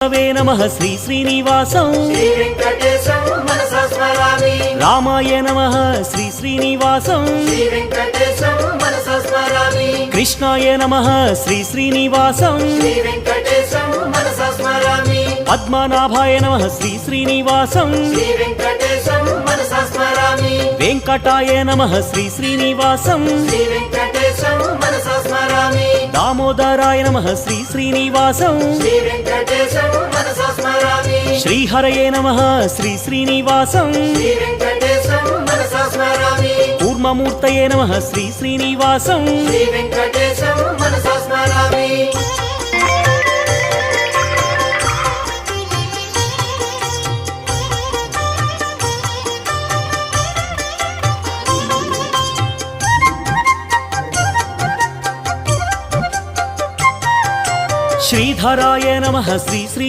वे नमः श्री श्रीनिवासं श्री वेंकटेशं मनसा स्मरामि। रामाय नमः श्री श्रीनिवासं श्री वेंकटेशं मनसा स्मरामि। कृष्णाय नमः श्री श्रीनिवासं श्री वेंकटेशं मनसा स्मरामि। पद्मनाभाय नमः श्री श्रीनिवासं श्री वेंकटेशं मनसा स्मरामि। वेंकटाय नमः श्री श्रीनिवासं श्री वेंकटेशं मनसा स्मरामि। दामोदराय नमः श्री श्रीनिवासं श्री वेंकटेशं मनसा स्मरामि। श्रीहरये नमः श्री श्रीनिवासं श्री वेंकटेशं मनसा स्मरामि। कूर्ममूर्तये नमः श्री श्रीनिवासं श्री वेंकटेशं मनसा स्मरामि। श्रीधराय नमः श्री श्री